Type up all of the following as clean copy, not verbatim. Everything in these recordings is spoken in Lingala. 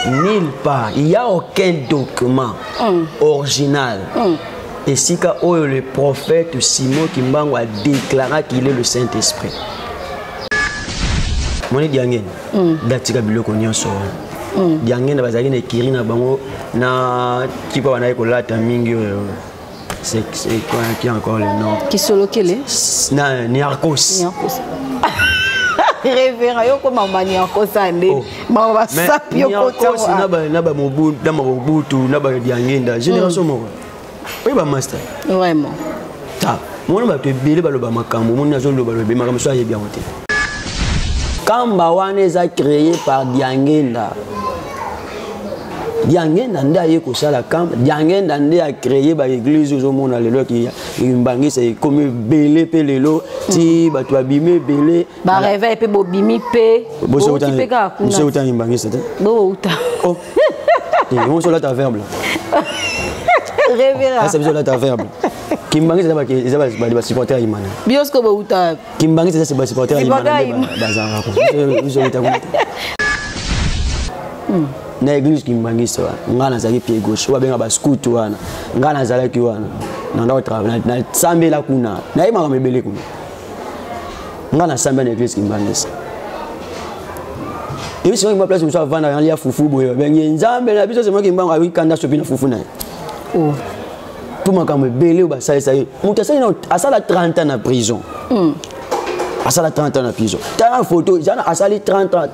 Nulle part. Il n'y a aucun document original. Et si le prophète Simon Kimbangu a déclaré qu'il est le Saint-Esprit. Mon diangen, datika biloko nyonso. Diangen na bazali na kiri na bango na kipa wana ekolata mingi. C'est quoi qui encore le nom? Qui solo kele? Na Niarkos. Révérend yoko mama Niarkos ande. Mama sapi yoko na ba mobu na mobutu na ba diangenda génération moko. Oui ba master. Vraiment. Ta, mon ba te belé ba lo ba makambo, mon nazo lo ba lo be makambo so aye bien hote. Kamba wana eza créé par Diangenda. Diangenda nde aye kosala kamba. Diangenda nde a créé ba église au monde lelo ki mbangi c'est comme belé pe lelo ti ba to abimé belé. Ba réveil pe bobimi pe. Bo so uta mbangi c'est. Bo uta. Oh. Et on so la ta verbe. Révérend. Ça c'est la ta verbe. Kimbangi c'est ba supporter Imana. Biosko bo uta. Kimbangi c'est ba supporter Imana. Bazanga ko. Uzo uta ko. Na église Kimbangi ça. Ngana zaki pied gauche. Wa benga ba scout wana. Ngana zalaki wana. Na ndo travail na sambela kuna. Na ima ka mebele kuna. Ngana sambela na église Kimbangi. Et si on me place où ça va na ya fufu boyo. Ben nzambe na biso c'est moi Kimbangi a kanda sopi na fufu na. Oh. Tout le monde belé ou ça y est. À ça la 30 ans en prison. À ça la 30 ans en prison. T'as la photo, à ça les 30 ans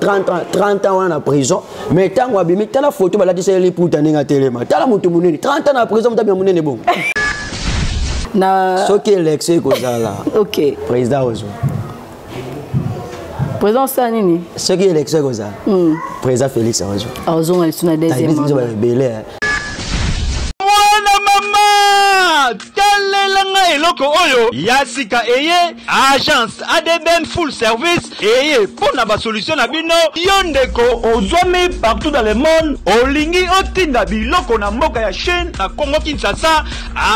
en prison. Mais t'as la photo, bah là tu sais les pour t'en télé. T'as la moto mounini 30 ans en prison, t'as bien mounini bon. Ce qui est l'excès comme ça là. OK. Président Ozo. Président Sanini. Ce qui est l'excès comme ça. Président Félix Ozo. Ozo elle sont deuxième. Belé. Eloko oyo yasika eye agence ADBM full service eye pona ba solution na bino yondeko ozwami partout dans le monde olingi otinda biloko na mboka ya Chine na Congo Kinshasa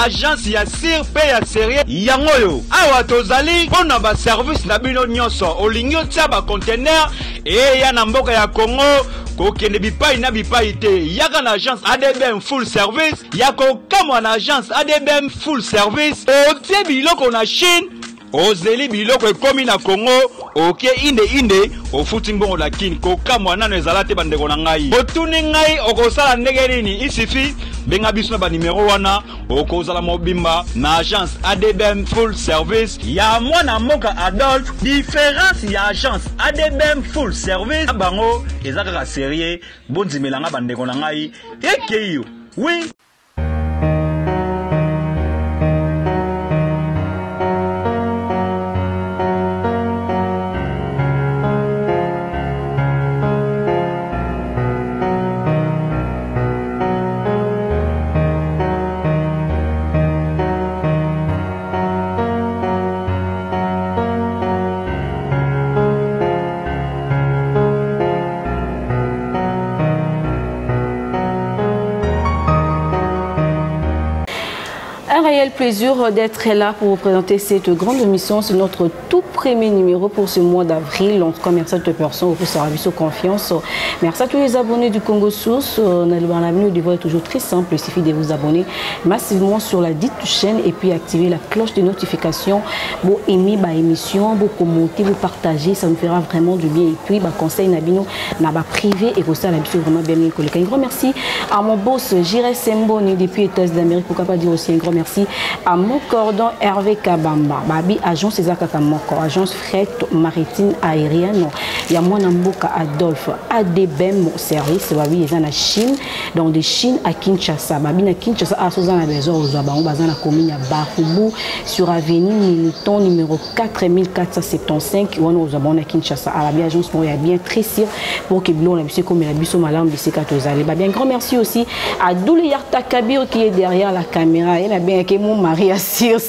agence ya sir pe ya série yangoyo awa tozali pona ba service na bino nyonso olingi otia ba container ya na mboka ya Congo kokende bipai na bipai te yaka na agence ADBM full service yako kama na agence ADBM full service otie biloko na Chine ozeli biloko ekomi na Congo oke inde ofuti mbongo la kin kokamwa nano ezala te bandeko na ngai otuni ngai okosala ndenge nini isifi benga biso na ba numero wana okozala mobimba na agence ADBM full service ya mwana mboka Adolphe différence ya agence ADBM full service bango ezaka ka sérieux bondimelanga bandeko na ngai ekeyo oui. Un réel plaisir d'être là pour vous présenter cette grande émission. C'est notre tout premier numéro pour ce mois d'avril. En tout cas, merci à toutes les personnes pour leur avis, confiance. Merci à tous les abonnés du Congo Source. L'avenue du voix est toujours très simple. Il suffit de vous abonner massivement sur la dite chaîne et puis activer la cloche de notification. Vous aimer ma émission, vous commenter, vous partager, ça nous fera vraiment du bien. Et puis, conseil Nabino, Naba privé et vous ça, la vraiment bien. Un grand merci à mon boss Jiré Semboni depuis les États d'Amérique. Pourquoi pas dire aussi un grand merci à mon cordon Hervé Kabamba, Babi agence César Kakamoko, agence fret maritime aérienne. Il y a mon Namboka Adolphe, ADBM service, Babi est en Chine, donc de Chine à Kinshasa. Babi na Kinshasa à Sozana Bezo aux Abans, Bazana commune à Bafoubou sur avenue Militon numéro 4475, on aux Abans à Kinshasa. À la agence Moya bien très sûr pour que Blon la bise comme la bise au malam bise katozale. Babi un grand merci aussi à Douli Yarta Kabir qui est derrière la caméra. Il a bien que mon mari assure.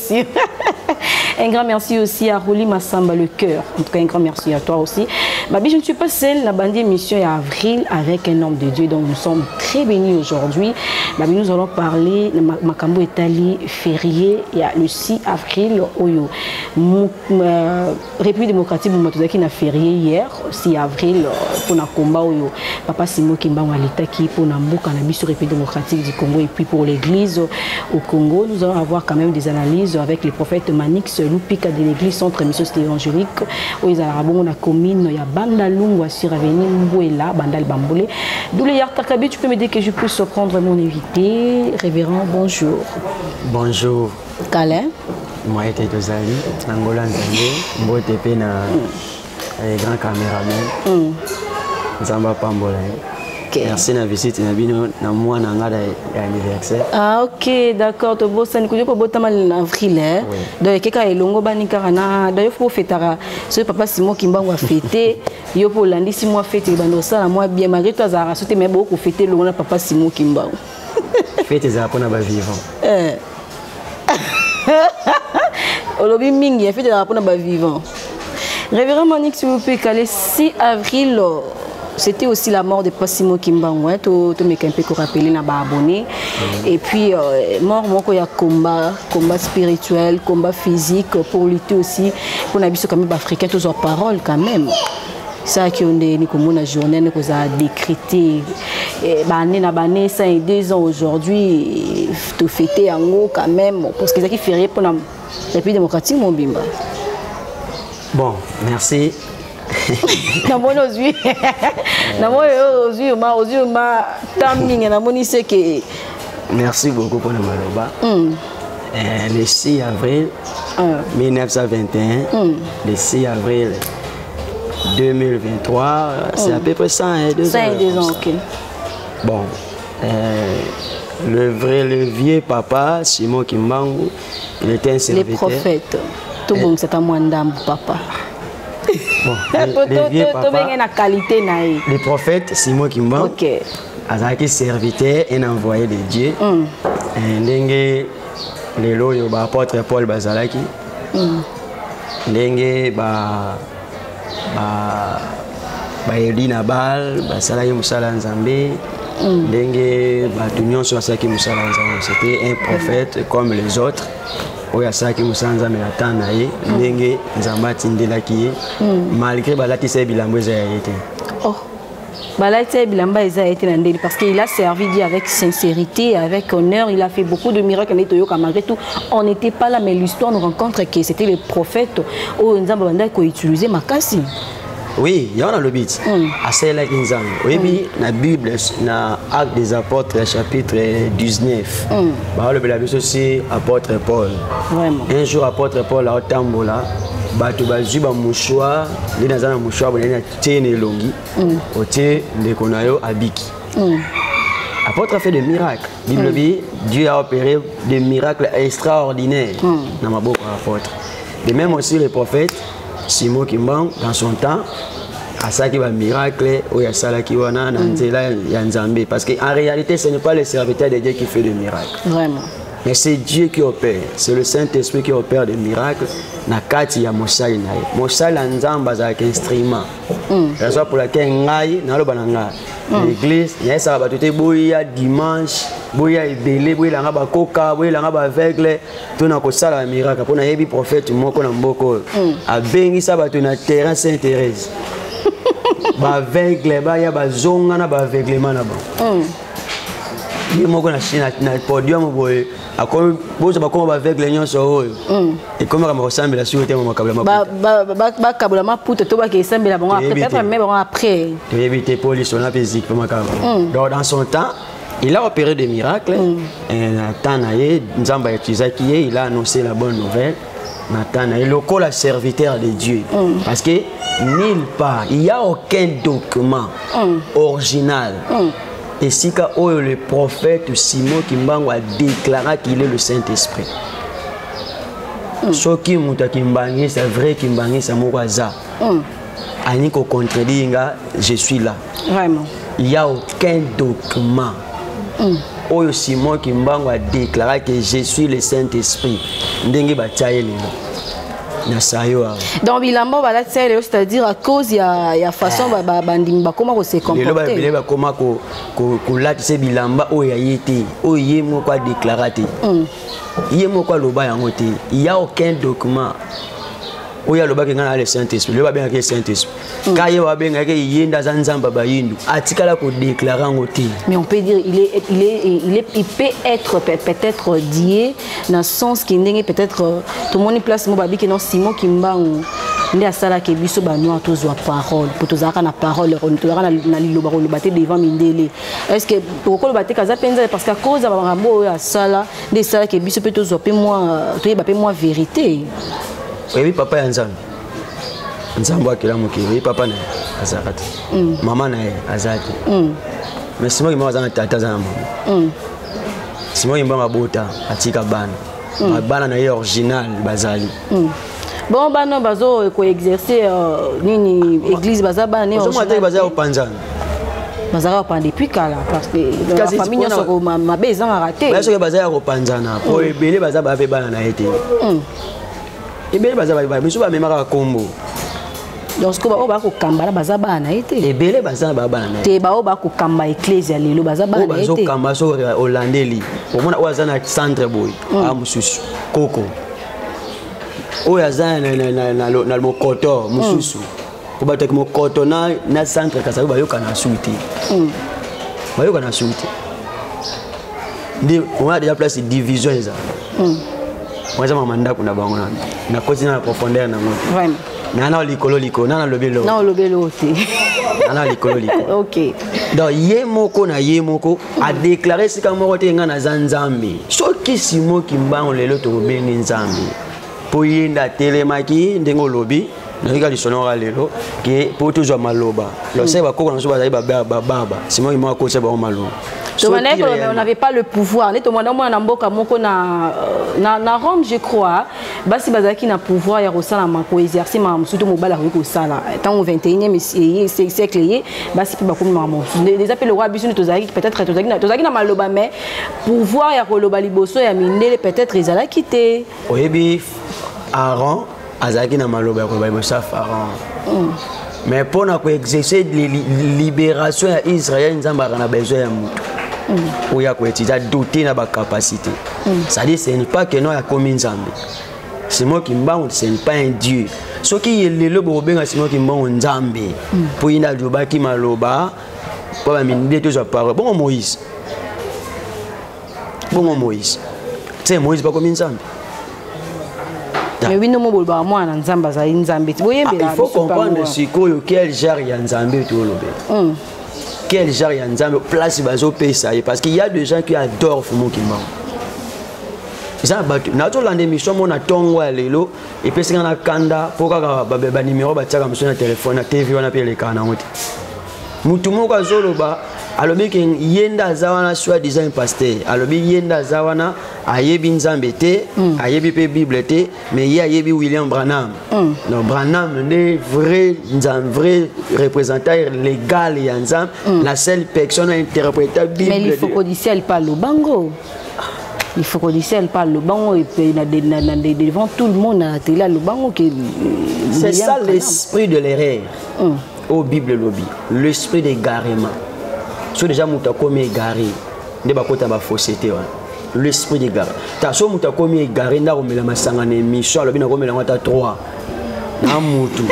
Un grand merci aussi à Rouli Massamba le cœur. En tout cas, un grand merci à toi aussi. Babi, je ne suis pas seule. La bande émission est avril avec un homme de Dieu. Donc nous sommes très bénis aujourd'hui. Babi, nous allons parler de Makambo Etali férié. Il y a le 6 avril. Oyo. République démocratique qui n'a férié hier, 6 avril, pour un combat. Papa Simon Kimba Walita qui pour Nambo Cannabis sur République démocratique du Congo et puis pour l'église au Congo. Nous allons avoir quand même des analyses avec les prophètes Manix Lupika de l'église Centre Mission évangélique. Où ils ont la commune, il y a Bandalungwa sur Avenue Mbouela, Bandal Bambolé. D'où les Yartakabi, tu peux m'aider que je puisse prendre mon invité. Révérend, bonjour. Bonjour. Calin. Moi, j'étais Tozali, Angola Nzambe, Mbotepe na grand caméraman. Nzamba Pambola. Merci na visite na bino na moi na ngada ya anniversaire. Ah ok, d'accord, to bossa ni ko botama en avril hein. Donc keka elongo bani karana, d'ailleurs faut fêtera. Ce papa Simon Kimbango a fêté, yo pour lundi si moi fêter bando ça moi bien malgré toi ça a sauté mais beaucoup fêter le na papa Simon Kimbango. Fêter ça pour na ba vivant. Olobi mingi fêter ça pour na ba vivant. Révérend Manix s'il vous plaît, le 6 avril. C'était aussi la mort de Passimo Kimbango, tu me un peu rappeler na ba abonné. Et puis mort il y a combat spirituel, combat physique pour lutter aussi pour n'habiter quand même africain tous en parole quand même. Ça qui on est comme la journée que ça a décrété année na année 5 et 2 ans aujourd'hui te fêter en haut quand même parce que ça qui ferait pour la République démocratique mon bimba. Bon, merci. Merci beaucoup pour le maloba. Le 6 avril 1921, le 6 avril 2023, c'est à peu près 102 ans. Ok. Bon, le vieux papa, Simon Kimbangu, il était un serviteur. Les prophètes, tout le monde c'est un mandam papa. Bon, les prophètes, Simon Kimbangu, Azaki serviteur et envoyé de Dieu. Ndenge lelo yo ba apôtre Paul Bazalaki. Ndenge ba Edina Bal, Basalaki Musala Nzambe. Ndenge ba Tunion sur Asaki Musala Nzambe. C'était un prophète comme les autres. Oya saki musanza me atana ye ndenge nzamba tindelaki ye malgré balati se bilambo eza été. Oh. Balati bilamba eza été ndeli parce qu'il a servi Dieu avec sincérité, avec honneur, il a fait beaucoup de miracles malgré tout. On n'était pas là mais l'histoire nous rencontre que c'était les prophètes où nzamba banda ko utiliser makasi. Oui, il y en a le but. Assez là Kinzang. Oui, la Bible, dans Actes des Apôtres, chapitre 19. Bah, le Bible aussi, apôtre Paul. Vraiment. Un jour, apôtre Paul a Tambola, batu bazu ba mouchoir, les nazana mouchoir, les tiene longi, au thé de konayo abiki. Apôtre a fait des miracles. Bible dit, Dieu a opéré des miracles extraordinaires dans ma bouche apôtre. De même aussi les prophètes. Simon Kimbangu dans son temps a ça qui va miracle ou ya sala qui wana na nzela ya Nzambe parce que en réalité ce n'est pas le serviteur de Dieu qui fait des miracles. Vraiment. Mais c'est Dieu qui opère, c'est le Saint-Esprit qui opère des miracles na kati ya mosali na ye. Mosali Nzamba za instrument. Raison pour laquelle ngai na lo bananga l'église ya ça va tout boya dimanche boya ebele boya nga ba koka boya nga ba aveugle to na ko sala miracle pour na yebi prophète moko na mboko a bengi ça ba to na terrain Sainte-Thérèse ba aveugle ba ya ba zonga na ba aveuglement na ba ni moko na china na podium boye akon boza ba ko ba aveugle nyonso oyo et comme ka ressemble sur te mo kabla ba kabla ma puto to ba ke sembela bon après peut-être même bon après éviter police on a physique pour ma donc dans son temps il a opéré des miracles. Nathanaël, Nzamba Etzaki, il a annoncé la bonne nouvelle. Nathanaël, le serviteur de Dieu. Parce que nulle part, il n'y a aucun document original. Et si le prophète Simon Kimbangu a déclaré qu'il est le Saint-Esprit. Ce qui m'a dit, c'est vrai qu'il m'a dit, c'est mon hasard. Aniko contredit, je suis là. Vraiment. Il n'y a aucun document. Oyo Simon Kimbangu a déclaré que je suis le Saint-Esprit. Ndenge bataille lelo. na sayo. Donc bilamba bala tsele, c'est-à-dire à cause ya façon bandimba comment on se comporter. Les ba comment ko latise bilamba o ya yete o yemo kwa déclarater. Yemo kwa loba yango te. Il y a aucun document. O ya loba kenga na le Saint-Esprit. Le ba bien que Saint-Esprit. Ka ye wa benga ke yenda zanzamba ba yindu. Atikala ko déclarer yango te. Mais on peut dire il peut être peut-être dié dans le sens qui n'est peut-être tout le monde place mo babi que non Simon Kimbangu ndi asala ke biso ba noa tozwa parole pour tozaka na parole on tozaka na liloba ko lobate devant mindele. Est-ce que pour ko lobate kaza penza parce que à cause ba rambo ya sala ndi sala ke biso peut tozwa pe moi toyeba pe moi vérité. Oui, papa est ensemble. Ensemble, oui, papa est azarati. Maman est azarati. Mais si moi, je suis tata zamba. Si moi, je suis bota, atika ban. Ban est original, bazali. Bon, ban bazo ko exercer nini église bazaba né. Moi, je suis au Panzan. Bazara pas depuis kala parce que la famille soko ma beza raté. Parce que bazara au Panzana. Pour belé bazaba fait ban na été. Et bien, mais souvent, même à Combo. Donc, ce que vous avez kamba bazaba na été. Et bien, bazaba na. Te ba o ba ko kamba église lelo bazaba na été. Oba kamba so hollandais li. Pour moi, oazana centre boy. Amususu. Koko. Oyazana na mokoto mususu. Oba tek mokoto na centre kasabu bayoka na suite. Bayoka na suite. On a déjà placé division ça. Moi je m'amanda kuna bango na continue na profondeur na moi. Vraiment. Nana likolo nana lobelo. Non lobelo te. Nana likolo. OK. Donc yemoko a déclaré ce quand moko te nga na Nzambe. Soki Simon Kimbangu lelo to bengi Nzambe. Po yenda telemaki ndengo lobi. Nalika lisonora lelo ke po toujours maloba. Lo seba koko na so bazali baba. Simon Kimbangu ko seba maloba. On n'avait pas le pouvoir. Na Rome, je crois, basi bazaki na pouvoir ya rosala mako exercer ma musuto mobala ko sala. Tant au 21e siècle, basi pe bakomi mamo. Les appels le roi biso tozaki peut-être tozaki na maloba mais pouvoir ya koloba liboso ya mindele peut-être ezala quitté. Oyebi Aaron azaki na maloba ko ba liboso Pharaon. Mais pour exercer libération à Israël, nous avons besoin de mutu. Ou ya ko étudier doter na ba capacité. Ça dit ce n'est pas que non ya commis Nzambe. Simon Kimbangu ce n'est pas un dieu. Ce qui est le bobenga Simon Kimbangu Nzambe. Pour ina joba ki maloba pour ba minde to za parole. Bon Moïse. C'est Moïse pas commis Nzambe. Mais oui, nous bolba moi na Nzamba za Nzambe. Il faut comprendre sikoyo quel genre ya Nzambe to lobe. Quel genre ya Nzambe place bazo pesa parce qu'il y a des gens qui adorent Fumo Kimbangu. Ça na to lande mission mona tongo lelo et puis na kanda poka ba numéro ba tsaka mission na téléphone na TV wana pe le kana ngoti. Mutu moko azoloba alobi ke yenda zawana soit disant pasteur alobi yenda zawana ayebi Nzambe te ayebi pe Bible te mais il ayebi William Branham. Donc Branham est vrai représentant légal ya Nzambe la seule personne interpréter Bible. Mais il faut qu'on dise elle parle au bango. Il faut qu'on dise elle parle au bango et puis devant tout le monde à la télé le bango que c'est ça l'esprit de l'erreur. Au Bible lobby l'esprit d'égarement. So déjà muta komi égaré nde bakota ba fausseté wa l'esprit d'égaré ta so muta komi égaré nda ko mela masanga na émission lobi na ko mela ngata 3 na mutu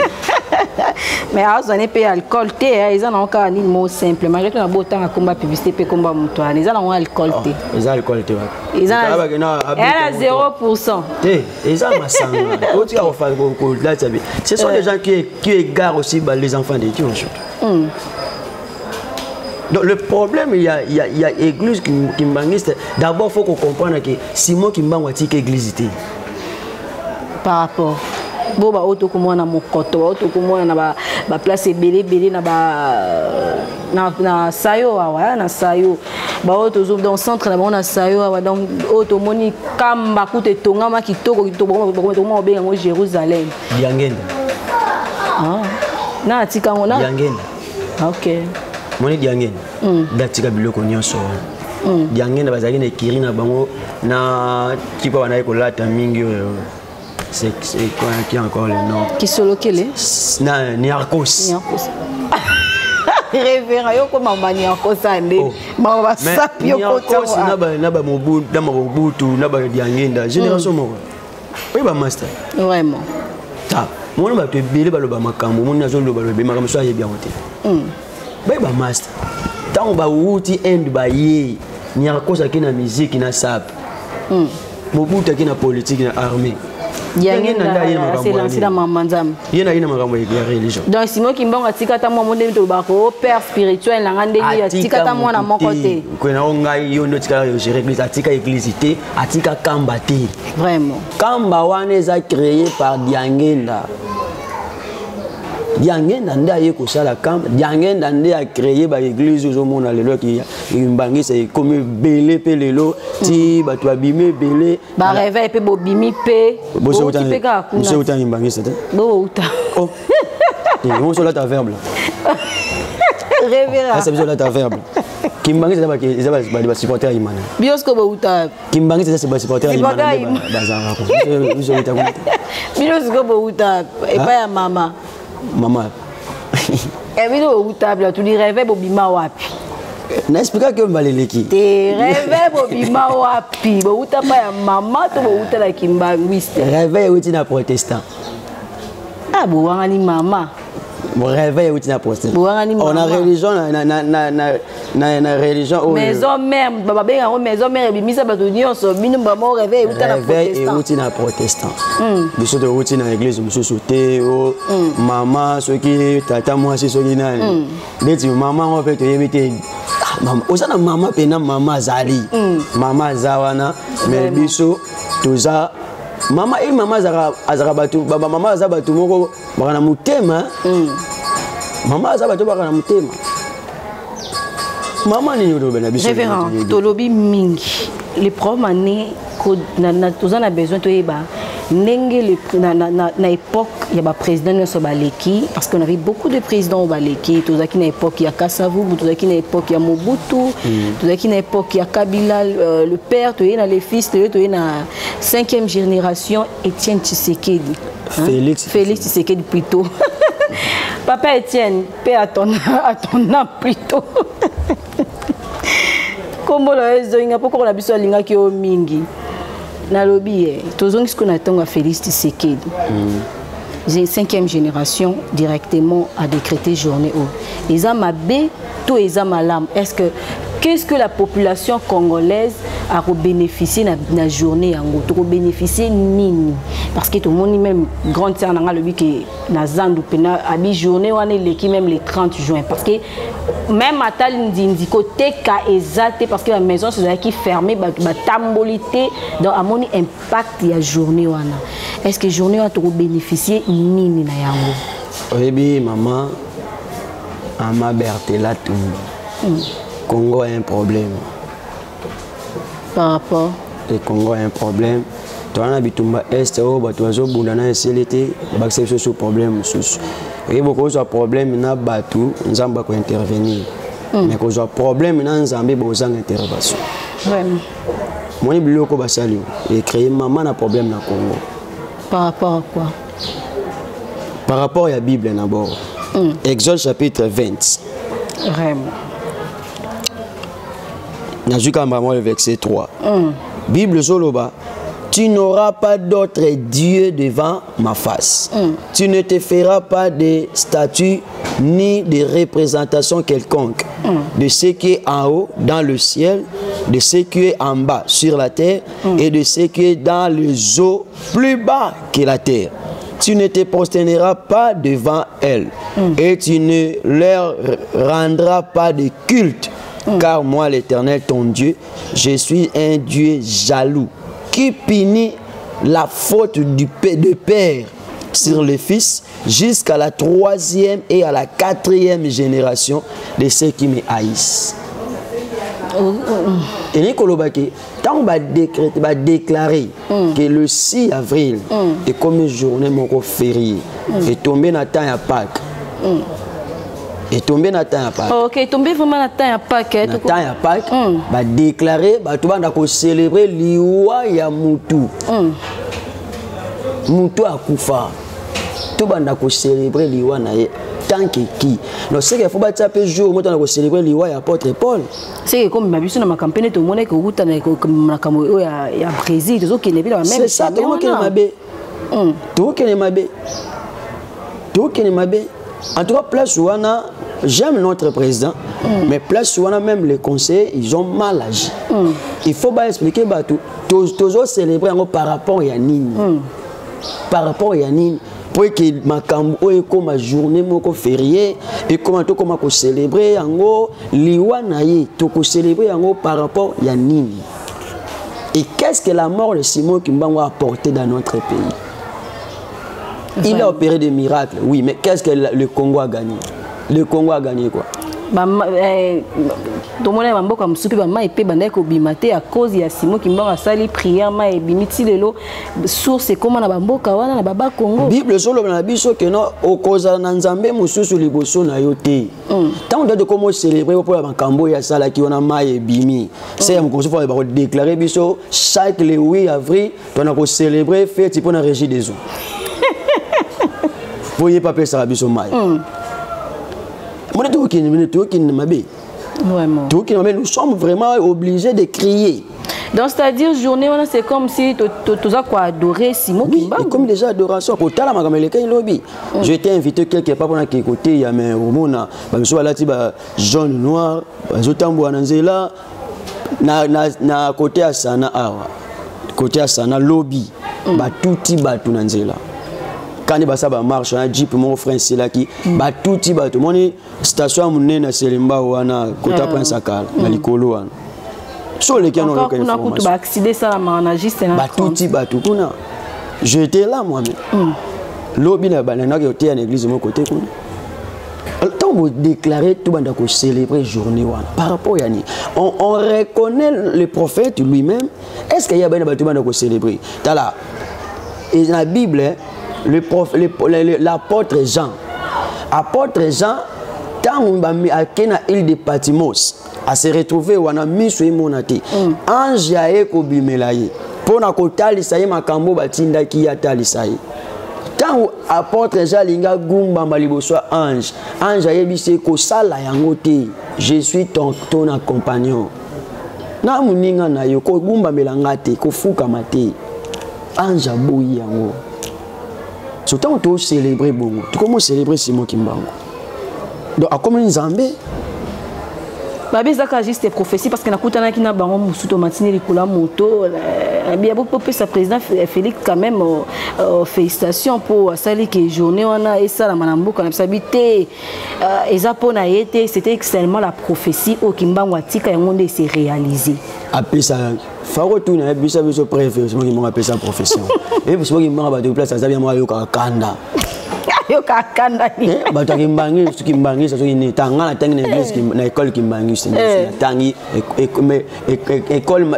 mais azo ne pe alcool té ils en ont encore ni mot simple malgré tout na botanga combat publicité pe combat mutu ils en ont alcool té ils ont alcool té wa ils ont 0%. té ils ont masanga o tika ko fa ko là ce sont des gens qui égarent aussi les enfants de Dieu. Donc le problème, il y a l'église kimbangiste. D'abord, il faut qu'on comprenne que Simon Kimbangu a dit l'église. Par rapport. Bon, bah, auto comme moi na mokoto, auto comme moi na ba place belé na sayo wa na sayo. Ba auto zo dans centre na ba na sayo wa donc auto moni kamba kute tonga ma kitoko mo benga mo Jérusalem. Diangenda. Ah. Na tika ngona. Diangenda. OK. Moni diangenda. Datika biloko nyonso. Diangenda bazali na kiri na bango na kipa wana ko lata mingi. C'est quoi qui a encore le nom? Qui solo quel est? Niarkos. Révérend, yo comme maman Niarkos ande. Maman sapi yo Niarkos naba mobutu naba diangenda génération moko. Oui ba master. Vraiment. Ta, mon ba te belé ba lo ba makambo, mon nazo lo ba lo be makambo so ye bien hote. Ba master. Tant ba wuti end ba ye. Niarkos akina musique na sap. Mobutu akina politique na armée. C'est lancé dans maman Nzam. Il y a une religion. Donc Simon Kimbonga tikata mo monde to ba ko père spirituel na ngande ya tikata mo na mon côté. Ko na ngai yo no tikala yo gérer église atika église atika kamba te. Vraiment. Kamba wana eza créé par Diangenda. Diangenda ndaye ko sala kamba, Diangenda ndaye a créé ba église au monde lelo ki imbangi c'est comme belé pe lelo ti ba to abimé belé. Ba réveil pe bobimi pe. Bo se uta imbangi c'est. Bo uta. Oh. Et on sur la taverne. Révérend. Ça c'est la taverne. Kimbangi c'est ba supporter imana. Biosko bo uta. Kimbangi c'est ba supporter imana. Bazara ko. Biosko bo uta et pas ya mama. Maman. Et puis au table tu dis rêver bobima wapi. N'explique que mbaleleki. Te rêver bobima wapi. Bo uta pa ya mama to bo uta la kimbangwiste. Rêver uti na protestant. Ah bo wangani mama. Mon rêve uti na protestant. On a religion na religion. Maison mère baba benga maison mère bimisa bato nyonso bino bamo rêver uta na protestant. Uti na protestant. Biso de uti na église muso sote o maman soki tata moi si soki nani. Deti maman en fait yebite maman osana maman pena maman zali. Maman zawana mais biso toza maman et maman azara batu baba maman azaba batu moko bakana mutema. Maman azaba batu bakana mutema. Maman ni yodo bena biso. Révérend tolobi mingi. Les problèmes années que nous avons besoin de na époque il y a président de Baleki parce qu'on avait beaucoup de présidents au Baleki. Tout ça qui na époque il y a Kasavubu, tout ça qui na époque il y a Mobutu, tout ça qui na époque il y a Kabila le père, tu es les fils, tu es na 5e génération Étienne Tshisekedi. Félix Tshisekedi plutôt. Papa Étienne, paix à ton âme plutôt. Comment pourquoi on a besoin de qui au mingi na lobby tozongi ce qu'on attend à Félix Tshisekedi. J'ai 5e génération directement à décréter journée au. Les amabé tout les amalam. Qu'est-ce que la population congolaise a bénéficié de la journée en gros, bénéficié nini parce que tout le monde même grande sœur n'a le but que na zandu pena abi journée on est l'équipe même les 30 juin parce que même à tal indiko teka exact parce que la maison c'est qui fermée ba tambolité donc à mon impact la journée wana est-ce que journée a trop bénéficié nini na yango oui maman ama Bertela tout Congo a un problème. Par rapport le Congo a un problème. Tu as un habitumba est au batozo boulana SLT, baxé ce problème sous. Et beaucoup de problèmes na batu, nzamba ko intervenir. Mais quand on a problème na nzambe bozang intervention. Vraiment. Moi biloko basali et créer maman na problème na Congo. Par rapport à quoi? Par rapport à la Bible d'abord. Exode chapitre 20. Vraiment. Le verset 3. Bible Zoloba, tu n'auras pas d'autre Dieu devant ma face. Tu ne te feras pas de statue ni de représentation quelconque de ce qui est en haut dans le ciel, de ce qui est en bas sur la terre et de ce qui est dans les eaux plus bas que la terre. Tu ne te prosterneras pas devant elles et tu ne leur rendras pas de culte. Car moi, l'Éternel, ton Dieu, je suis un Dieu jaloux qui punit la faute du père sur le fils jusqu'à la 3e et à la 4e génération de ceux qui me haïssent. Et Nicolobaki, quand on va déclarer que le 6 avril est comme une journée mon férié et tombé dans le temps à Pâques. Et tombé dans le temps à Pâques. Ok, tombé vraiment dans le temps à Pâques. Dans le temps à Pâques, va déclarer, va célébrer l'Iwa Yamutu. muto akufa to banda ko célébrer liwa na ye tant que qui donc c'est qu'il faut battre peu jour moi on célébrer liwa ya apôtre Paul c'est comme ma biso na campagne to mona ko uta na kamo ya Brésil to ke lebila même c'est ça to ke mabe to ke mabe en tout cas place wana j'aime notre président mais place wana même les conseillers ils ont mal agi il faut pas expliquer bah toujours célébrer par rapport à nini par rapport à nini pour que makambo et comme journée moko férié et comment to comment ko célébrer yango liwa na ye to ko célébrer yango par rapport à nini et qu'est-ce que la mort de Simon Kimbangu a apporté dans notre pays? Il a opéré des miracles, oui, mais qu'est-ce que le Congo a gagné? Le Congo a gagné quoi? Tout le monde a beaucoup de à cause de Simon Kimbangu a sali prière ma et bimiti lelo source comment na bamboka wana na baba Congo. Bible solo na biso que non okoza na nzambe mususu liboso na yote. Tant de comment célébrer pour la makambo ya sala ki wana ma et bimi. C'est mon conseil pour déclarer biso chaque le 8 avril on a célébrer fête pour la régie des eaux. Vous voyez pas ça biso mai. Nous sommes vraiment obligés de crier. Donc c'est-à-dire journée c'est comme si tu as quoi adorer Simon Kimbangu. Comme déjà adoration pour tala makamele kay lobby. J'ai été invité quelque part pour côté il y a mais omona ba biso balati ba jaune noir bazotambo ananzela na côté à sana awa. Côté à sana lobby ba tuti ba tunanzela. Quand il va marche un jeep mon frère c'est là qui ba touti ba tout mon station monene na Selemba wana kota Prince Akala na likolo wana so les qui ont local information ba accident ça na juste na ba touti ba tout kuna j'étais là moi même lobi na banana qui était en église mon côté kuna tant vous déclarer tout banda ko célébrer journée wana par rapport à yani on reconnaît le prophète lui-même est-ce qu'il y a ben ba tout banda ko célébrer tala et dans la Bible l'apôtre Jean, quand on a mis à l'île de Patmos, à se retrouver où on a mis sur monate, ange a eko bimelaye, pour na kotali saye makambo batinda ki atali saye. Quand apôtre Jean linga gumba maliboso ange a yebise ko sala yango te, je suis ton compagnon. Na muninga na yo ko gumba melanga te, ko fuka mate. Ange a boyi yango. Surtout on célébrer bongo. Tu comment célébrer Simon Kimbangu? Donc à comme une zambé. Babé zaka juste prophétie parce que na kutana ki na bango musuto matini likula moto. Bien beaucoup sa président Félix quand même félicitations pour sali que journée on a et ça la manambo quand s'habiter ezapona été c'était extrêmement la prophétie au Kimbangu atika yango s'est réalisé. Après ça Faro tout na bisa biso préféré Simon Kimbangu appelle ça profession. Et Simon Kimbangu ba de place ça bien moi yo kanda. Yo kanda ni. Ba to Kimbangu ça so ni tanga na tangi na église na école Kimbangu c'est na tangi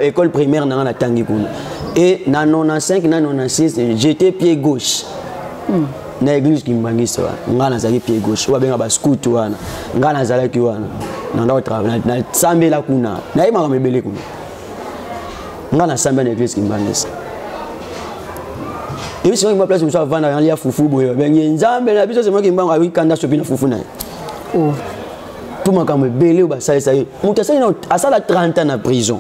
école primaire na tangi kuna. Et na 95 na 96 j'étais pied gauche. Na église Kimbangu ça ngana za pied gauche wa benga ba scout wana ngana za ki wana na ndo travail na sambela kuna na ima mebele kuna ngana sambela na église Kimbangu. Et si on me place où ça va dans les foufou boyo ben nzambe na biso c'est moi qui mbanga wi kanda sopi na foufou na oh tout ma comme belé ba ça muta ça a ça la 30 ans en prison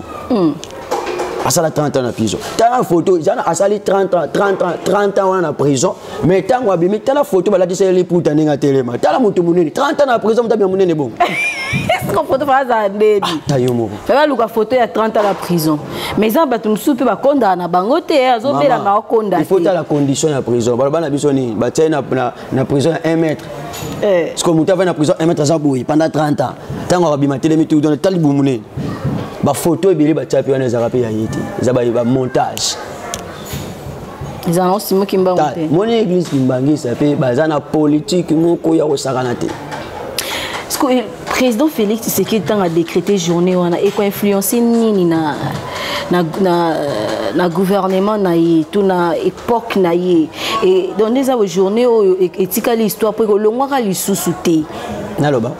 à ça la 30 ans en prison t'as la photo jana a ça les 30 ans en prison mais tant wa bimi t'as la photo ba la dit les puta ninga telema t'as la mutu munene 30 ans en prison muta bien munene bon est-ce qu'on photo fa za ndedi tayomo fa luka photo ya 30 ans en prison mais ça ba tumsupe ba konda na bangote azobela na okonda il faut la condition de la prison ba na biso ni ba tena na prison 1 mètre parce que muta va na prison 1 mètre za boui pendant 30 ans tango ba bima telemi tout dans talibu munene ba photo ebele ba tchapi wana za rapé ya yiti za ba montage ils annoncent Simon Kimbangu te mon église Kimbangu ça fait bazana politique moko ya osakana te ce que le président Félix Tshisekedi a décrété journée wana et ko influencer nini na gouvernement na yi tout na époque na yi et dans des journée etika l'histoire pour longwa ka lisusu te naloba.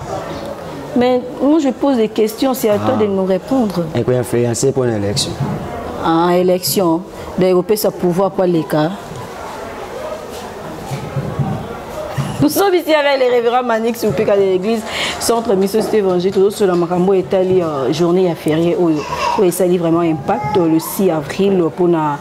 Mais moi je pose des questions, c'est à toi de nous répondre. Et quoi influencer pour une élection? Ah, élection. Donc, on peut ça pouvoir pour les cas. Nous sommes ici avec les révérends Manix ou Péka de l'église Centre Mission Évangile, tout sur la Marambo Italie journée à férié où ça a vraiment impact le 6 avril pour la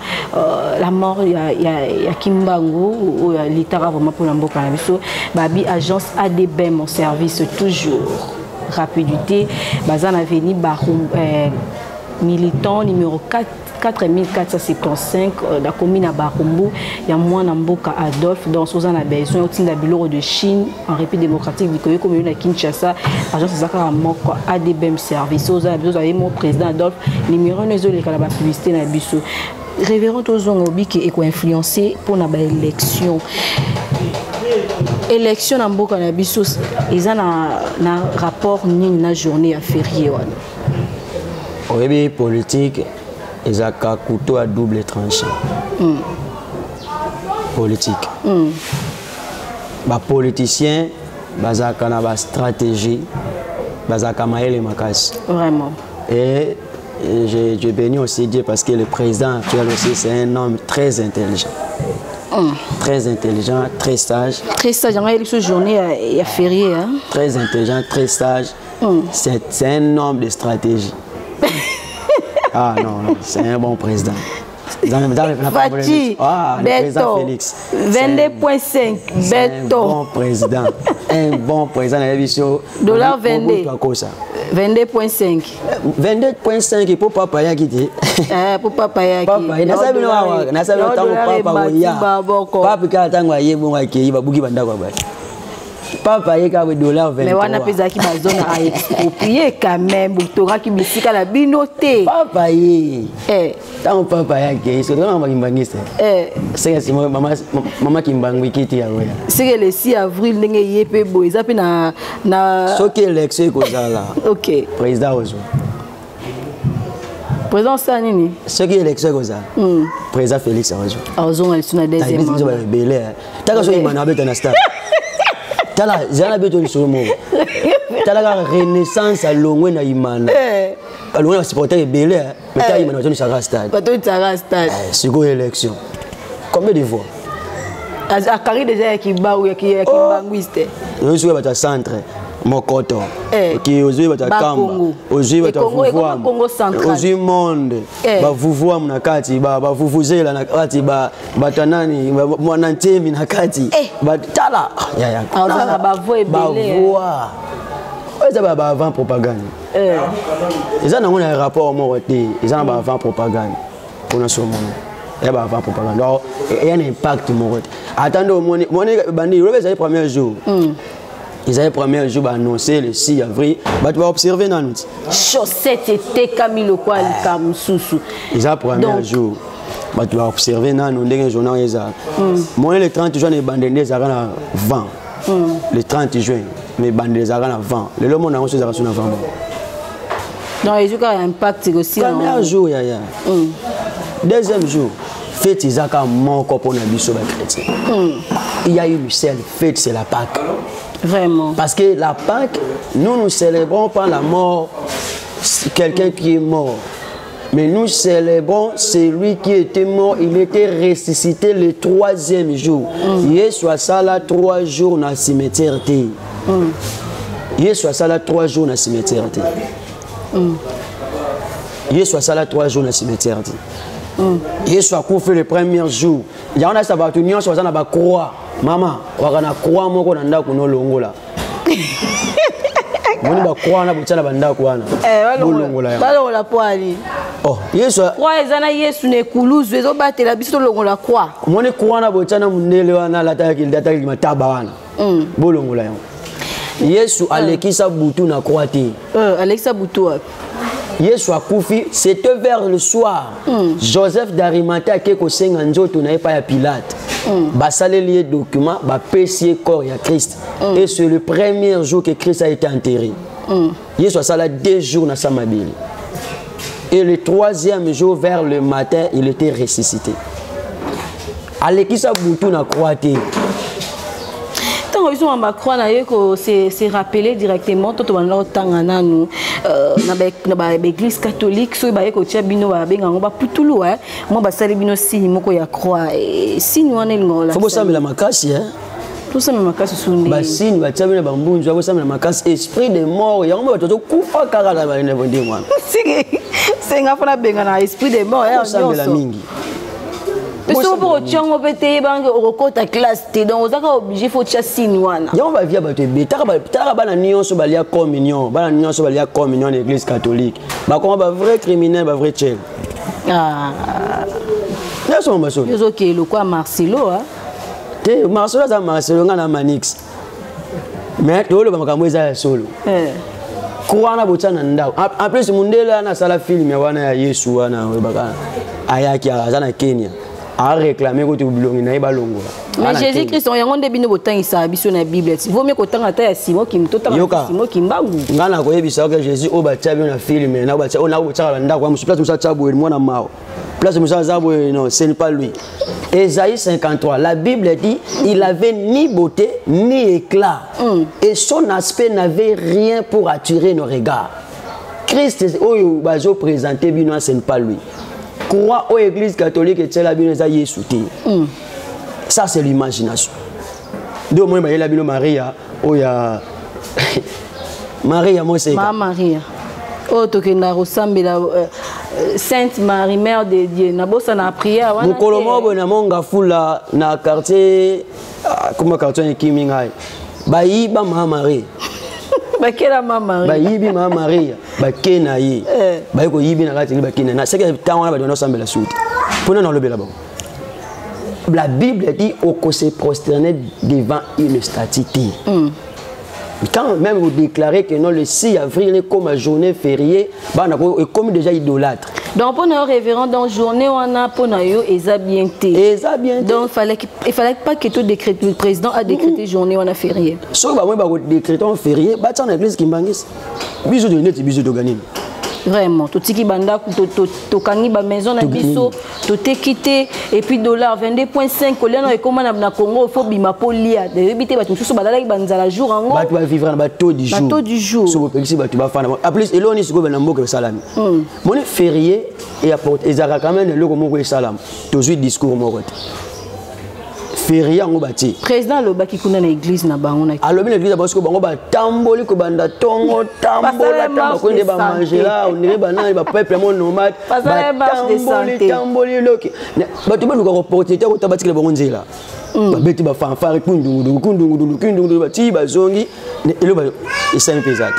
mort il y a Kimbango ou l'Itara vraiment pour l'Ambo Canabiso Babi agence ADB mon service toujours rapidité Bazan Avenue Barum militant numéro 4475 la commune à Barumbu, il y a moins Namboka Adolphe dans ce a besoin aussi de bureau de Chine en République démocratique du Congo commune à Kinshasa agence Zakara Moko ADBM service aux avez mon président Adolphe numéro 1 les la publicité na biso révérend aux obi qui est influencé pour la élection élection na Mboka na biso ils ont na rapport ni na journée à férié oui politique ils ont un couteau à double tranchant. Politique. Les politiciens, ils ont une stratégie, ils ont une macasse. Vraiment. Et je bénis aussi Dieu parce que le président actuel aussi, c'est un homme très intelligent. Très intelligent, très sage. Très sage, il y a une journée à férié. Hein? Très intelligent, très sage. C'est un homme de stratégie. Ah non, c'est un bon président. Fati, président Félix. 22,5 un bon président. Un bon président. Dollar 22. 22,5. 22,5 pour papa Yakiti. Pour papa Yakiti. Papa, il n'a pas Papa, il y a $23. Mais on a pesé qui va zone à exproprier quand même. Boutora qui bisque à la binoté. Papa, tant papa, il se donne un baniste. C'est maman qui m'a dit qu'il y a. C'est le 6 avril, il y a peu beau. Ils appellent na. Ce qui est l'élection comme ça là. Ok. Président Ozo. Président Sanini. Ce qui est l'élection comme ça. Président Félix Ozo. Ozo, elle est sur la deuxième. T'as qu'à choisir mon abbé dans la stade. Tala zana beto lisomo tala la renaissance à Longwe na Imana Longwe na supporter belé mais ta Imana toni sara stade bato sara stade c'est quoi élection combien de voix a carré déjà qui ba ou qui banguiste nous jouer bata centre Mokoto qui ozui bata Kamba ozui bata Vuvwa ozui monde ba Vuvwa na kati ba Vuvuzela na kati ba batanani mwana ntemi na kati ba tala ya on ba voix belé voix eza ba avant propagande eza na ngona rapport mo wote eza ba avant propagande pour so monde ya ba avant propagande donc il y a un impact mo wote attendez mon bandi le premier jour ils avaient le premier jour annoncé le 6 avril. Tu vas observer dans nous. Chaussette était Camille quoi le Kamsusu. Ils avaient le premier jour. Tu vas observer dans nous les journaux. Moi le 30 juin les bandes des arènes 20. Le 30 juin les bandes des arènes 20. Le monde a reçu des arènes 20. Non, il y a un impact aussi. Premier jour deuxième jour fête Isaka mon copain na biso ba chrétien. Il y a eu le seul fête c'est la Pâque. Vraiment. Parce que la Pâque, nous ne célébrons pas la mort, quelqu'un qui est mort. Mais nous célébrons celui qui était mort, il était ressuscité le 3e jour. Il est soit ça là 3 jours dans le cimetière. Il est soit ça là 3 jours dans le cimetière. Il est soit ça là 3 jours dans le cimetière. Il est soit qu'on fait le premier jour. Il y a ça va tenir soit ça na ba croix. Maman, wakana croix moko na ndako no longola. Moni ba croix na butala banda kwana. Longola. Ba longola poali. Oh, Yesu. Croix ezana Yesu ne kuluzu ezo batela biso longola croix. Moni croix na butana munele wana lataka kilidata mataba wana. Bo longola yo. Yesu alekisa butu na croix te. Alekisa butu wapi? Yesu akufi, c'était vers le soir. Joseph d'Arimathée qui kosenga nzoto na epa ya Pilate. Basale lié document, ba pesier corps ya Christ. Et c'est le premier jour que Christ a été enterré. Yesu a sala 2 jours na Samabili. Et le 3e jour vers le matin, il était ressuscité. Alekisa butu na croix te. Ils ont c'est rappelé directement tout le monde nous na l'église catholique so ba ko tia bino ba benga ngo ba putulu moi ba sali bino signe moko ya croix signe wana ngola faut ça mais la makasi Tout ça, ma casse sous les. Bassine, Batchabina Bambou, je vois ça, ma casse esprit de mort. Il y a un peu de Koufa Karala, il ne veut dire moi. C'est un peu de esprit de mort. Ça me la mingi. Mais si vous avez un peu de classe, donc vous êtes obligé de faire ça. On va vivre avec les bébés. Sur la communion, la communion de l'église catholique. On va vrai criminel, va vrai tchèque. Ah. C'est ça, Marcelo. Ok, le quoi Marcelo, hein? Marcelo, c'est Marcelo, on a Manix. Mais tu vois, on a solo. Quoi, on a besoin d'en en plus, mon délai, on a la film, on a Yesu, on a Ayaki, on a Kenya. A réclamer que tu oublies na ibalongo. Mais Jésus-Christ on yango ndebino botangisa biso na Bible. Vaut mieux kotanga ta ya Simon qui mtota Simon qui mbangu. Ngana ko yebisa que Jésus o ba tchabi na film na ba tchabi on a botaka nda kwa musu place musa tchabu mwana mao. Place musa zabo non, ce n'est pas lui. Ésaïe 53, la Bible dit il avait ni beauté ni éclat et son aspect n'avait rien pour attirer nos regards. Christ oyo bazo présenter bino ce n'est pas lui. Croix aux églises catholiques et c'est la bien Jésus. Ça c'est l'imagination. Donc moi il y a la Maria, oh il y a Maria moi c'est Maria. Oh tokenda ressemble la Sainte Marie Mère de Dieu. Na bossa na prière wana. Mukolomo bona monga fula na quartier comment quartier Kimingai. Bayi ba Marie. Bakela Marie. Bayibi Maria. Bakena yi. Bayiko yibi na kati bakena. Na seke tawana ba dona sambela suite. Pona na lobela ba. La Bible dit qu'on se prosterner devant une statue. Quand même vous déclarez que non, le 6 avril est comme une journée fériée, est comme déjà idolâtre. Donc pour nos révérends, dans la journée on a pour nous bien. Donc il fallait pas que tout décrète, le président a décrété journée on a férié. Sauf que moi décréter en férié, bah tu en église qui m'bangis. Bisous de net, bisous d'organisme. Vraiment, tout ce qui banda, tout kangi ba maison na biso, tout est quitté et puis dollar 22.5 colère et comment na Congo il faut bima polia. De bité ba tout so badala banzala jour en. Ba tu vas vivre na taux du jour. Taux du jour. So pelisi ba tu vas faire. En plus eloni ni siko na mboka salami. Mon férié et apporte ezaka quand même le moko e salam. Toujours discours moko. Férié ngo bati. Président lo baki kuna na église na bango na. Alors bien l'église parce que bango ba tamboli ko banda tongo tambola tamba ko ndeba manger là on est bana ba peuple mon nomade. Tamboli loki. Ba tu ba luka opportunité ko tabati le bango nzela. Ba beti ba fanfare kundungu ba ti ba zongi elo ba esen pesat.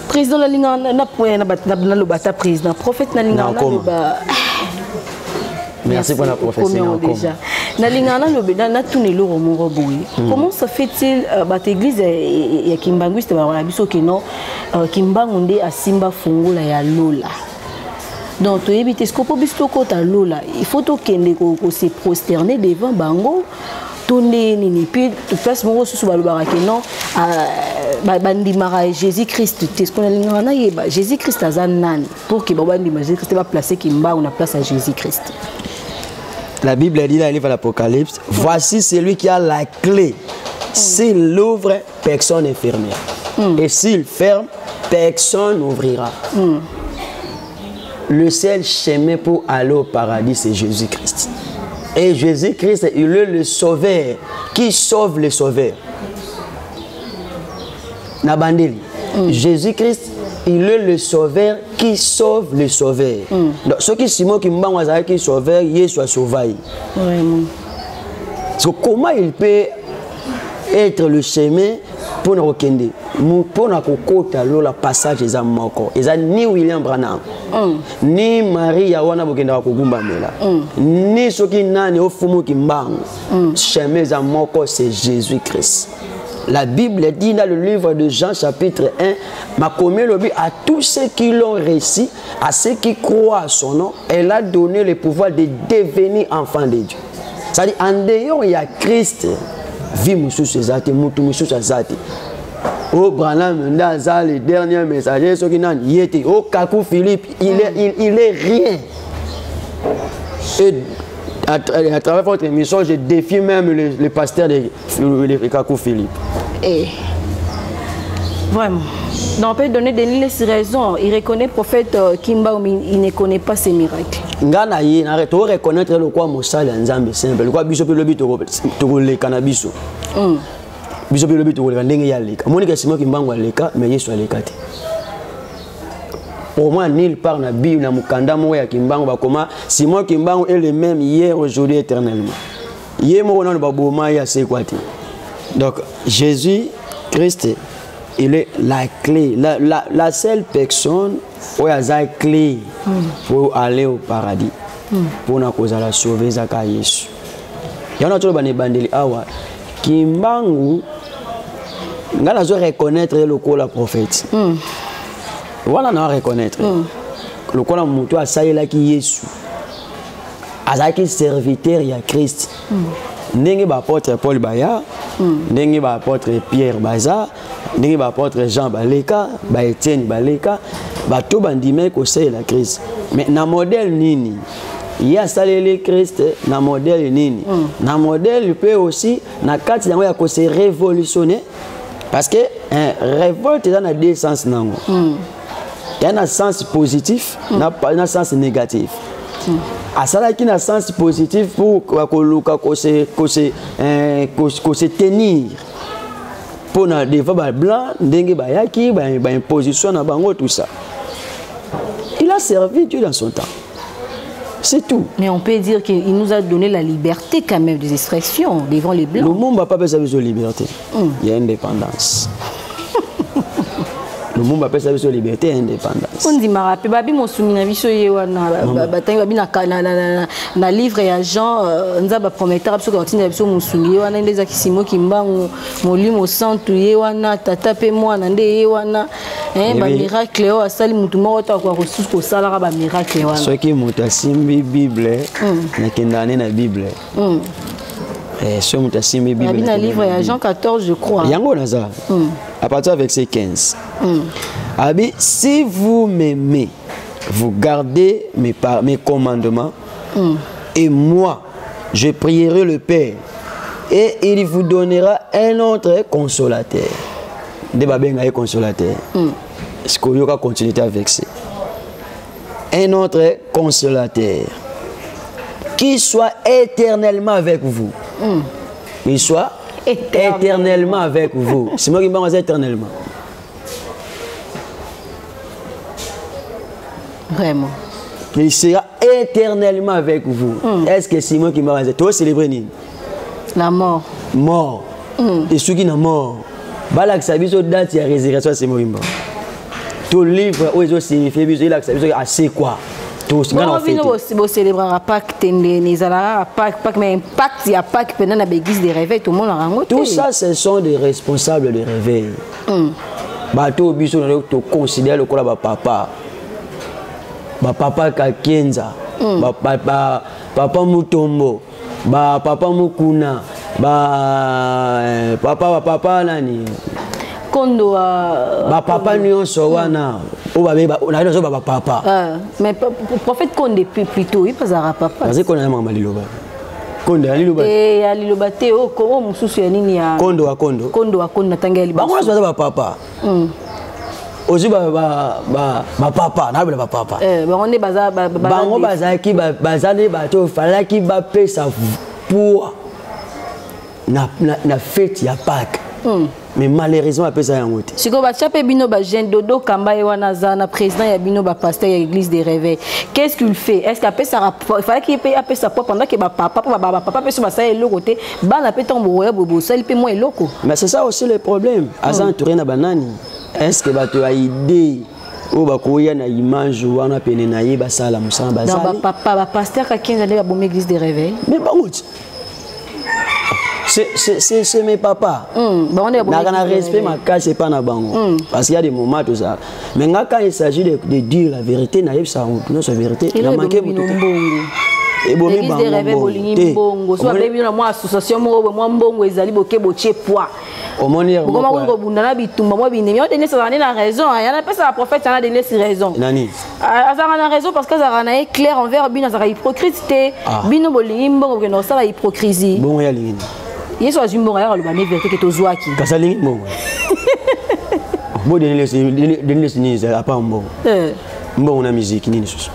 Président la linga na point na lo bata président prophète na linga na lo ba. Merci pour la prophétie déjà. Comment ça fait-il que l'église ya Kimbangu c'est ba biso que non Kimbangu nde asimba fungola ya Lola. Donc tu évites ce qu'on peut biso ko ta Lola, il faut to kende ko se prosterner devant bango. Ni puis de place mon sous balobara que non bandimara Jésus-Christ est ce qu'on a na yeba Jésus-Christ azanan pour que bandimara Jésus-Christ va placer Kimbangu na place à Jésus-Christ. La Bible dit dans le livre de l'Apocalypse, voici celui qui a la clé. S'il l'ouvre, personne n'est fermé. Et s'il ferme, personne n'ouvrira. Le seul chemin pour aller au paradis, c'est Jésus-Christ. Et Jésus-Christ, il est le sauveur qui sauve les sauveurs. Nabandeli. Jésus-Christ, il est le sauveur qui sauve les sauveurs. Donc, ceux qui sont qui m'ont qui sauveur, il soit sauvé. Comment il peut être le chemin pour nous reconnaître, pour nous le passage des âmes morts. Et ça ni William Branham, ni Marie Yawana Bokenda Kugumba Mela, ni ceux qui n'ont au fumu qui mbang. Chemin des âmes morts, c'est Jésus-Christ. La Bible dit dans le livre de Jean chapitre 1, ma commune à tous ceux qui l'ont réussi, à ceux qui croient à son nom, elle a donné le pouvoir de devenir enfant de Dieu. C'est-à-dire en dehors il y a Christ, vie moussou sezati, moutou moussou sezati. Au Branham, dans le dernier messager, ceux qui n'ont y été, au Kakou Philippe, il est rien. Et à travers votre émission, je défie même le pasteur de Kakou Philippe. Vraiment. Donc on peut donner des raisons. Il reconnaît le prophète Kimba, mais il ne connaît pas ses miracles. Ngana yi na reto reconnaître le quoi mosala nzambe simple. Le quoi biso pe lobi to le cannabis. Biso pe lobi to le ndenge ya leka. Monika Simon Kimbangu aleka mais Yesu aleka te. Au moins nulle part na Bible na mukanda mo ya Kimbangu ba comment Simon Kimbangu est le même hier aujourd'hui éternellement. Yé mo na ba boma ya c'est quoi te. Donc Jésus Christ il est la clé, la seule personne où il y a la clé pour aller au paradis, pour nous sauver Zaka Yesu. Il y a un autre bandeli awa Kimbangu ngala zo reconnaître le col la prophète. Voilà na reconnaître. Le col la mutu asalela ki Yesu. Azaki serviteur ya Christ. Ndenge ba apôtre Paul Baya, ndenge ba apôtre Pierre Baza, ndenge ba apôtre Jean Baleka, ba Étienne Baleka, ba to bandime ko c'est la Christ. Mais na modèle nini? Il y a salé Christ na modèle nini? Na modèle peut aussi na kati yango ya ko se révolutionner parce que révolte dans deux sens nango. Il y a un sens positif, na un sens négatif. À ça qui a un sens positif pour qu'on se tenir pour des fois blanc dengue bayaki imposition na bango tout ça. Il a servi Dieu dans son temps. C'est tout. Mais on peut dire qu'il nous a donné la liberté quand même des expressions devant les blancs. Le monde n'a pas besoin de liberté. Il y a indépendance. Le monde appelle ça la liberté et indépendance. On dit marape babi mon soumina biso yewana batangi babi na livre ya Jean nzaba prometteur biso ko tinda biso mon soumina yewana ndeza kisimo kimbangu molimo santu yewana tata pe mwana nde yewana ba miracle o asali mutu moko ta ko ressource ko sala ba miracle wana. Ce qui mutasimbi Bible na kendane na Bible. Ce mutasimbi Bible. Na livre ya Jean 14 je crois. Yango naza. À partir du verset 15. Abi, si vous m'aimez, vous gardez mes commandements, et moi, je prierai le Père, et il vous donnera un autre consolateur. Débabenga consolateur. Est-ce qu'il y aura continuité avec ça? Un autre consolateur qui soit éternellement avec vous. Il soit éternellement avec vous. C'est moi qui m'en vais éternellement. Vraiment. Il sera éternellement avec vous. Est-ce que c'est moi qui m'en vais? Toi, célébrer la mort. Mort. Et ceux qui sont morts. Balak sabi so date ya résurrection c'est moi qui m'en. Tout livre où ils signifie biso la sabi so assez quoi. Tout ce qu'on a fait. Bon célébrer Pâques tendez Pâques mais impact il y a Pâques pendant la bêtise des réveils tout le monde a rencontré. Tout ça ce sont des responsables de réveil. Bato biso na to considérer le quoi ba papa. Ba papa Kakenza, ba papa Mutombo, ba papa Mukuna, ba papa nani. Kondo ba papa nyonso wana. O ba on a raison ba papa. Mais prophète Konde plutôt il pas à papa. Parce qu'on a maman liloba. Konde liloba. Eh ya liloba te o ko mususu ya nini ya. Kondo wa kondo. Kondo wa kondo natanga liloba. Ba on ba papa. Aussi ba papa na ba papa on est baza bango baza ki bazane bato fala ki ba pesa pour na fête ya Pâques. Mais malheureusement pesa yango te siko ba chape bino ba jeune dodo kamba wana za na président ya bino ba pasteur ya église des réveils. Qu'est-ce qu'il fait? Est-ce qu'il pesa il fallait qu'il paye pesa pendant que ba papa pesa ba ça eloko te ba na peton boya bobo ça il paye moins eloko. Mais c'est ça aussi le problème azan touré na banani. Est-ce que tu as idée ou bakoya na image ou on a peine na yeba sala musala bazali? Non papa pasteur ka 15 années ba bon église des réveils. Mais bon c'est mes papas. On est na respect ma casse pas na bango parce qu'il y a des moments tout ça. Mais quand il s'agit de dire la vérité na yeba ça non c'est vérité na manqué beaucoup. L'église des réveils bolingi bongo so baby na moi association mo mbongo ezali boke boche poids. Comment on bundana bitumba moi binemi on donner ça na raison il y en a pas ça la prophète il y en a donné ses raisons. Nani azara na raison parce que azara na clair envers bino azara hypocrite bino bolingi mbongo que non ça la hypocrisie. Bon ya lingi. Yesu azimbongo ya lo ba vérité que tozwaki. Kasalingi mbongo. Bon, Denis Nini, à part bon. Bon, on a musique, Nini.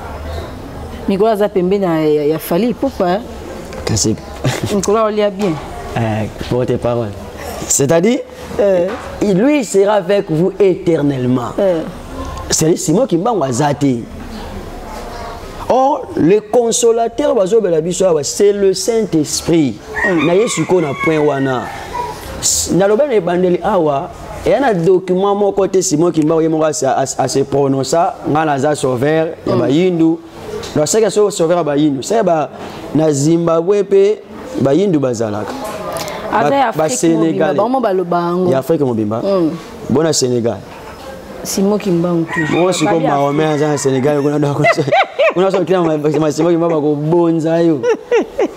Nicolas Zapembe a fallu, pourquoi? Nicolas, on l'a bien. Pour tes paroles. C'est-à-dire, lui il sera avec vous éternellement. C'est Simon qui m'a zaté. Or, le consolateur, c'est le Saint-Esprit. Naye suko na point wana. Na loba ne bandeli awa. Et il y a un document mon côté Simon qui m'a à se prononcer. Ngana za sauveur ya ba yindu. Donc c'est que sauveur ba yindu. C'est ba na Zimbabwe pe ba yindu bazalaka. Ba Sénégal. Ya Afrique mobimba. Bon à Sénégal. Simon Kimbangu toujours. Moi je comme Mahomet en Sénégal on a on a sorti ma Simon Kimbangu ko bonza yo.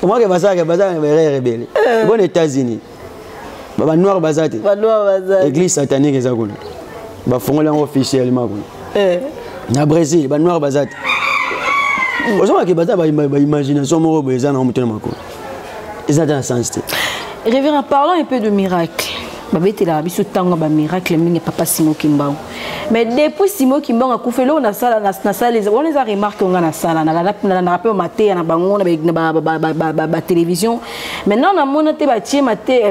Comment que bazaka rebelle. Bon États-Unis. Ba noir bazate. Ba noir bazate. Église satanique eza kuna. Ba fongola officiellement kuna. Na Brésil ba noir bazate. Ozoma ke bazata ba imagination mo beza na mutuna makolo. Ils ont un sens. Révérend, parlons un peu de miracle. Miracle, papa Simon Kimbangu. Mais depuis Simon Kimbangu a coupé l'eau, on a les a remarqué on a ça, on a rappelé au matin, on a bangon avec la télévision. Maintenant on a monté maté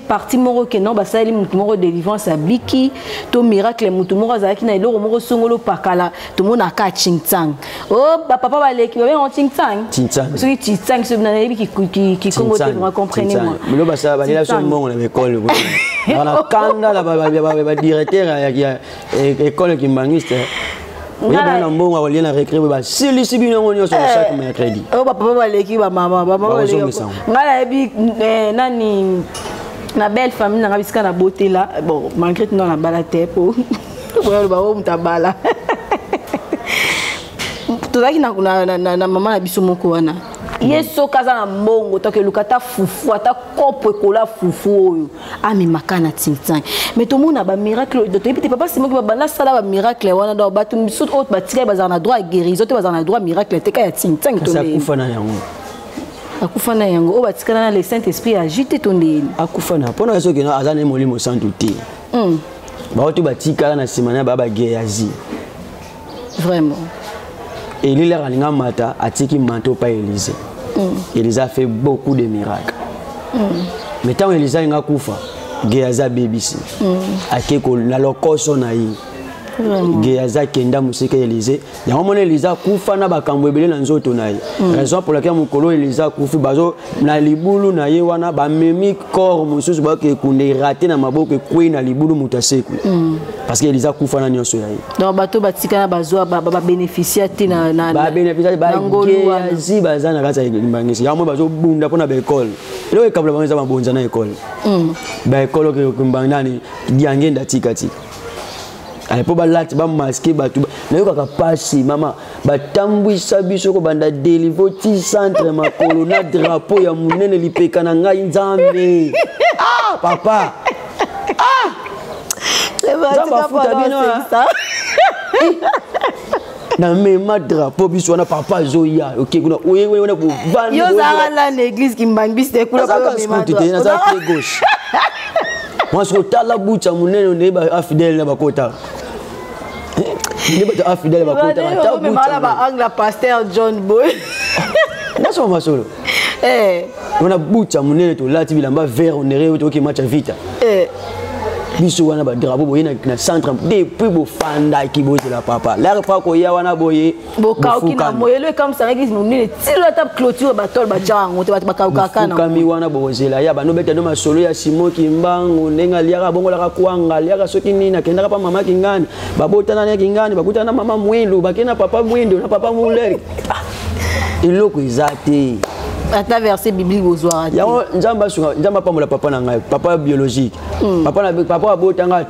parti moro que non, ça il moro délivrance à Biki, to miracle mutumoro zaki na ilo moro songolo pakala, tout le monde a ka chingtang. Oh papa va les qui va en chingtang. Chingtang. Celui chingtang c'est qui Congo vous comprenez moi. Mais là ça va là sur le monde on avait école. On a kanda la directeur école kimbangiste. Il y a un bon à lire la récré si les sibino on sur chaque mercredi. Oh papa va l'équipe maman va l'équipe. Ngala bi nani na belle famille na biska na beauté là. Bon malgré tout dans la balade pour le bawo mutabala. Tout ça qui na maman na biso moko wana. Yeso kaza na mbongo to ke lukata fufu ata kopo kola fufu oyo ami makana tintang mais to mona ba miracle de to papa Simon ki ba bana sala ba miracle wana do ba tum sut autre ba tire ba na droit guérison to ba na droit miracle te ka ya tintang to ça kufana yango akufana yango o ba tikana na le Saint-Esprit agite to ndeni akufana pona yeso ke na azana molimo santu te ba oto ba tikala na simana ba geyazi vraiment et il est allé en mata à tiki manteau pas Élysée. Élysée a fait beaucoup de miracles. Mais tant Élysée a kufa, Geaza BBC. A keko na lokoso na yi. Geaza kenda musika Élysée. Ya moment Élysée kufa na bakambo ebele na nzoto na yi. Raison pour laquelle mukolo Élysée kufi bazo na libulu na ye wana ba memi corps mususu ba ke kunde raté na maboko kwe na libulu mutaseku. Parce que Élysée kufa na nyonso ya yi. Donc bato batika na bazo ba bénéficier tina na ba bénéficier ba Geazi bazana kasa mbangisi. Ya mo bazo bunda pona ba école. Leo ekabla banza ba bonza na école. Ba école ke kumbangani diangenda tika tika. Ale po ba lati ba masquer ba tout na yo kaka pasi mama ba tambwisa biso ko banda deliver ti centre makolo na drapeau ya munene lipeka na ngai nzambe papa Zamba futa bino na mema drapeau biso na papa zoya OK kuna oye na bo vandi yo za la l'église kimbangisi te kula ko mema na za gauche moi je tala bucha munene ne ba afidèle na bakota ne ba afidèle bakota ta bucha mala ba angla pasteur John Boy na so masolo on a bucha munene to lati bilamba vert on ere to ki match vita biso wana ba drapeau boye na centre depuis bo fanda ki boze la papa la refa ko ya wana boye bo kauki na moyelo comme ça ngi munene tilo tap clôture ba tol ba jango te ba kauka kana kami wana boze la ya ba no beta no masolo ya Simon Kimbangu nenga liaka bongo la kwanga liaka soki nini na kenda pa mama kingani ba botana na kingani ba kutana mama mwindo ba kena papa mwindo na papa muleri iloko izate ata verset biblique aux oies. Yango nzamba sunga nzamba pamola papa na ngai papa biologique. Papa abotanga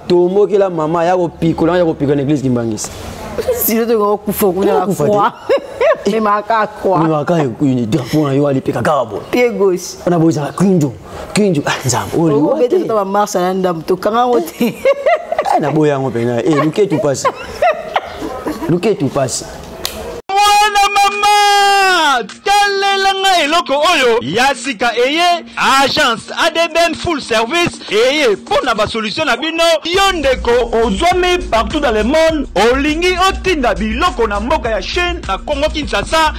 tomoki la mama ya ko pikola na église kimbangisi. Si le to kufa kuna kwa. Mais maka kwa. Mais maka une drapeau na yo ali peka kabo. Pied gauche. On a besoin kinjo nzamba. O bete to ba marche na ndam to kanga wote. Na boya ngo pena luke tu passe. Luke tu passe. talela nga eloko yangoyo yasika eye agence ADBM full service eye pona ba solution na bino yondeko ozwami partout dans le monde olingi otinda biloko na mboka ya Chine na Congo Kinshasa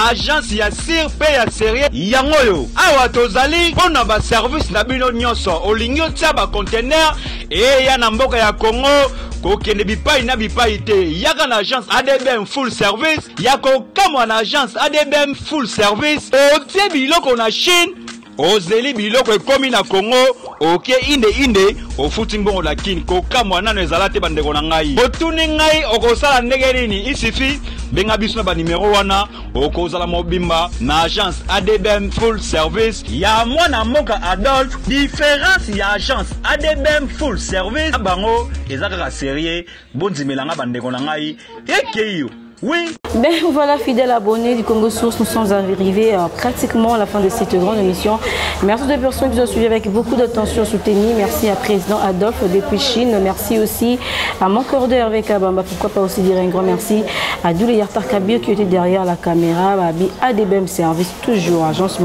agence ya sir pe ya serie yangoyo awa tozali pona ba service na bino nyonso olingi otia ba container eya na mboka ya Congo kokende bipai na bipai te yaka na agence ADBM full service yako kama na agence ADBM full service otie biloko na Chine ozeli biloko ekomi na Congo oke inde ofuti mbongo lakini kokamwa nano ezala te bandeko na ngai otuni ngai okosala ndenge nini isifi benga biso na ba numero wana okozala mobimba na agence ADBM full service ya mwana mboka Adolphe différence ya agence ADBM full service bango ezaka sérieux bonzimelanga bandeko na ngai ekeyo. Oui. Ben voilà, fidèles abonnés du Congo Source, nous sommes arrivés pratiquement à la fin de cette grande émission. Merci aux personnes qui nous ont suivis avec beaucoup d'attention soutenue. Merci à président Adolphe depuis Chine. Merci aussi à mon cordeur avec Abamba. Pourquoi pas aussi dire un grand merci à Doulé Yartar Kabir qui était derrière la caméra. À ADBM Service, toujours agence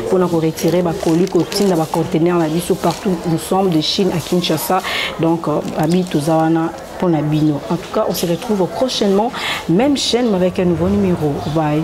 pour nous retirer ma colis, cotine, ma conteneur, la vie partout. Nous sommes de Chine à Kinshasa. Donc, Abi Tozawana. En tout cas, on se retrouve prochainement, même chaîne, mais avec un nouveau numéro. Bye.